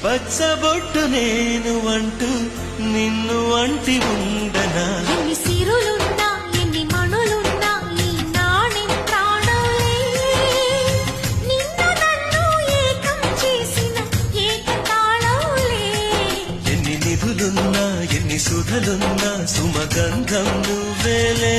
పచ్చబొట్టు నేను అంటూ నిన్ను అంటి ఉండనా? ఎన్ని సిరులున్నా ఎన్ని మణులున్నా ఈ నాణెం ప్రాణాలే. నిన్ను నన్ను ఏకం చేసిన ఏకతాళంలే. ఎన్ని నిధులున్నా ఎన్ని సుధలున్నా సుమగంధం నువ్వేలే.